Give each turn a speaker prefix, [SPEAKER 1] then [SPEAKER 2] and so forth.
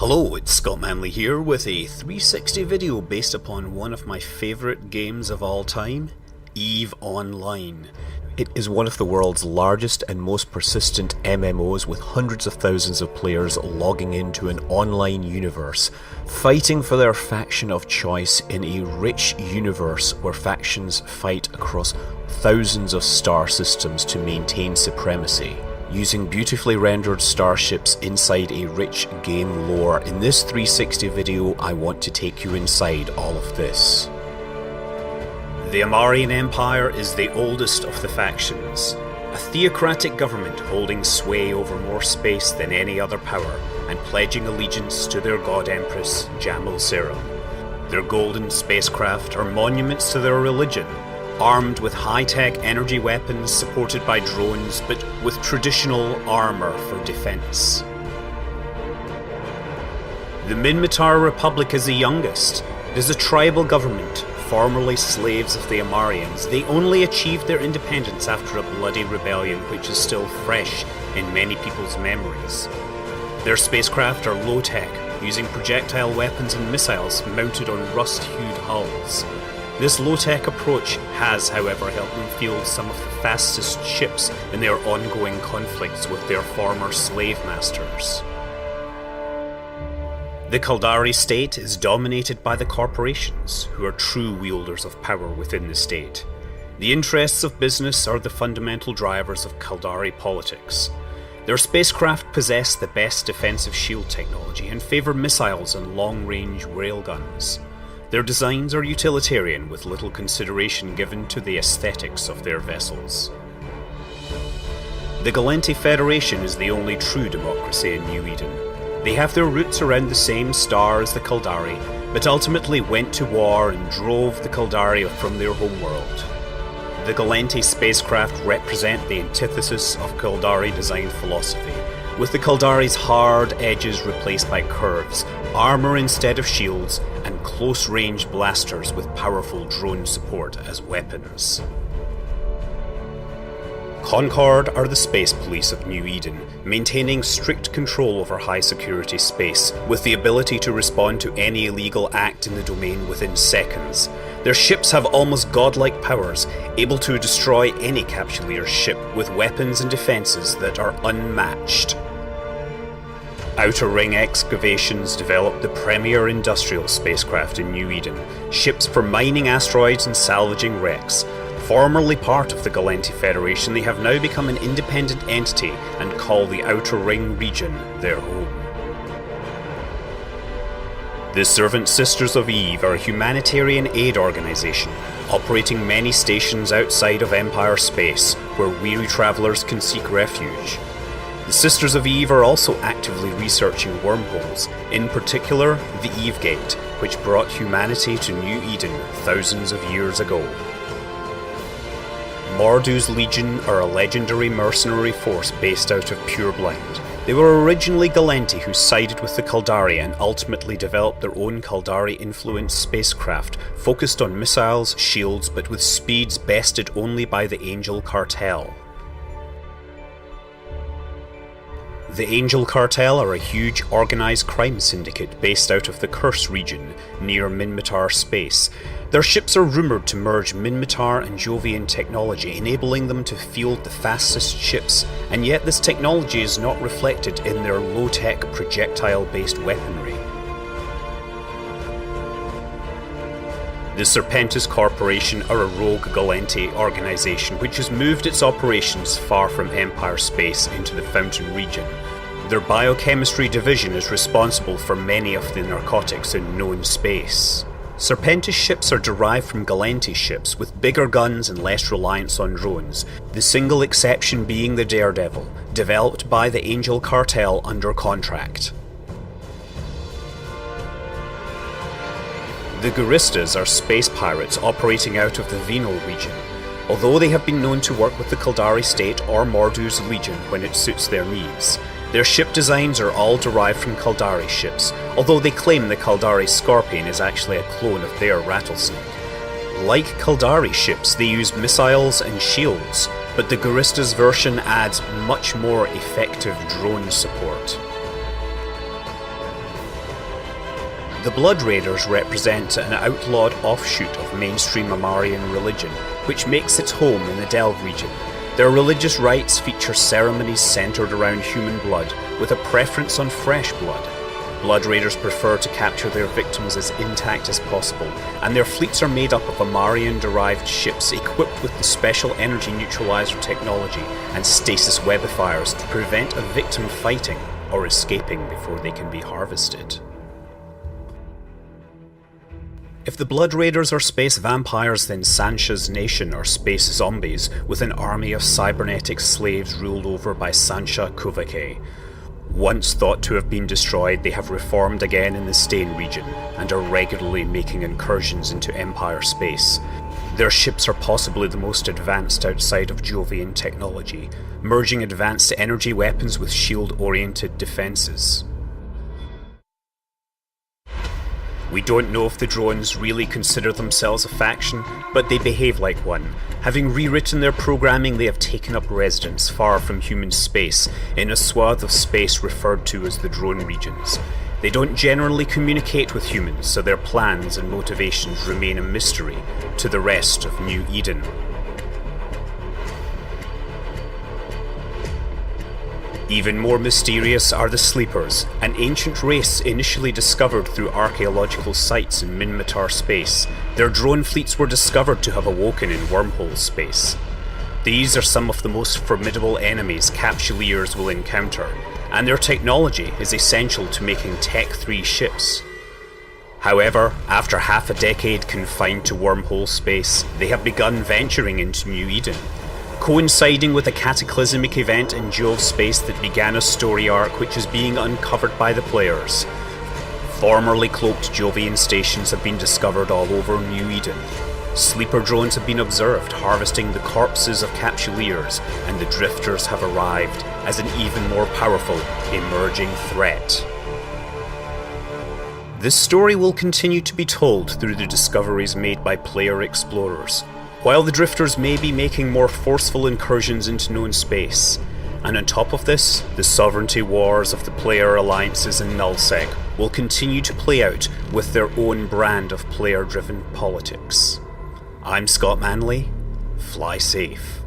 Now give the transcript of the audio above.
[SPEAKER 1] Hello, it's Scott Manley here with a 360 video based upon one of my favourite games of all time, EVE Online. It is one of the world's largest and most persistent MMOs with hundreds of thousands of players logging into an online universe, fighting for their faction of choice in a rich universe where factions fight across thousands of star systems to maintain supremacy. Using beautifully rendered starships inside a rich game lore, in this 360 video I want to take you inside all of this. The Amarian Empire is the oldest of the factions, a theocratic government holding sway over more space than any other power and pledging allegiance to their god empress, Jamil Serum. Their golden spacecraft are monuments to their religion, armed with high-tech energy weapons supported by drones, but with traditional armour for defence. The Minmatar Republic is the youngest. It is a tribal government, formerly slaves of the Amarians. They only achieved their independence after a bloody rebellion which is still fresh in many people's memories. Their spacecraft are low-tech, using projectile weapons and missiles mounted on rust-hued hulls. This low-tech approach has, however, helped them field some of the fastest ships in their ongoing conflicts with their former slave masters. The Caldari state is dominated by the corporations, who are true wielders of power within the state. The interests of business are the fundamental drivers of Caldari politics. Their spacecraft possess the best defensive shield technology and favour missiles and long-range railguns. Their designs are utilitarian, with little consideration given to the aesthetics of their vessels. The Gallente Federation is the only true democracy in New Eden. They have their roots around the same star as the Caldari, but ultimately went to war and drove the Caldari from their homeworld. The Gallente spacecraft represent the antithesis of Caldari design philosophy, with the Caldari's hard edges replaced by curves, armour instead of shields, and close-range blasters with powerful drone support as weapons. Concord are the space police of New Eden, maintaining strict control over high-security space, with the ability to respond to any illegal act in the domain within seconds. Their ships have almost godlike powers, able to destroy any Capsuleer's ship with weapons and defences that are unmatched. Outer Ring Excavations developed the premier industrial spacecraft in New Eden, ships for mining asteroids and salvaging wrecks. Formerly part of the Gallente Federation, they have now become an independent entity and call the Outer Ring region their home. The Servant Sisters of Eve are a humanitarian aid organisation, operating many stations outside of Empire space, where weary travellers can seek refuge. The Sisters of Eve are also actively researching wormholes, in particular the Eve Gate, which brought humanity to New Eden thousands of years ago. Mordu's Legion are a legendary mercenary force based out of Pureblind. They were originally Gallente who sided with the Caldari and ultimately developed their own Caldari-influenced spacecraft, focused on missiles, shields, but with speeds bested only by the Angel Cartel. The Angel Cartel are a huge organised crime syndicate based out of the Curse region, near Minmatar space. Their ships are rumoured to merge Minmatar and Jovian technology, enabling them to field the fastest ships, and yet this technology is not reflected in their low-tech projectile-based weaponry. The Serpentis Corporation are a rogue Gallente organisation which has moved its operations far from Empire space into the Fountain region. Their biochemistry division is responsible for many of the narcotics in known space. Serpentis ships are derived from Gallente ships with bigger guns and less reliance on drones, the single exception being the Daredevil, developed by the Angel Cartel under contract. The Guristas are space pirates operating out of the Venal region. Although they have been known to work with the Caldari state or Mordu's Legion when it suits their needs, their ship designs are all derived from Caldari ships, although they claim the Caldari Scorpion is actually a clone of their Rattlesnake. Like Caldari ships, they use missiles and shields, but the Guristas version adds much more effective drone support. The Blood Raiders represent an outlawed offshoot of mainstream Amarian religion, which makes its home in the Delve region. Their religious rites feature ceremonies centered around human blood, with a preference on fresh blood. Blood Raiders prefer to capture their victims as intact as possible, and their fleets are made up of Amarian-derived ships equipped with the special energy neutralizer technology and stasis webifiers to prevent a victim fighting or escaping before they can be harvested. If the Blood Raiders are space vampires, then Sancha's nation are space zombies with an army of cybernetic slaves ruled over by Sancha Kuvake. Once thought to have been destroyed, they have reformed again in the Stain region and are regularly making incursions into Empire space. Their ships are possibly the most advanced outside of Jovian technology, merging advanced energy weapons with shield-oriented defences. We don't know if the drones really consider themselves a faction, but they behave like one. Having rewritten their programming, they have taken up residence far from human space, in a swath of space referred to as the drone regions. They don't generally communicate with humans, so their plans and motivations remain a mystery to the rest of New Eden. Even more mysterious are the Sleepers, an ancient race initially discovered through archaeological sites in Minmatar space. Their drone fleets were discovered to have awoken in wormhole space. These are some of the most formidable enemies Capsuleers will encounter, and their technology is essential to making Tech 3 ships. However, after half a decade confined to wormhole space, they have begun venturing into New Eden, coinciding with a cataclysmic event in Jove space that began a story arc which is being uncovered by the players. Formerly cloaked Jovian stations have been discovered all over New Eden. Sleeper drones have been observed harvesting the corpses of Capsuleers, and the Drifters have arrived as an even more powerful emerging threat. This story will continue to be told through the discoveries made by player explorers, while the Drifters may be making more forceful incursions into known space. And on top of this, the sovereignty wars of the player alliances in nullsec will continue to play out with their own brand of player-driven politics. I'm Scott Manley. Fly safe.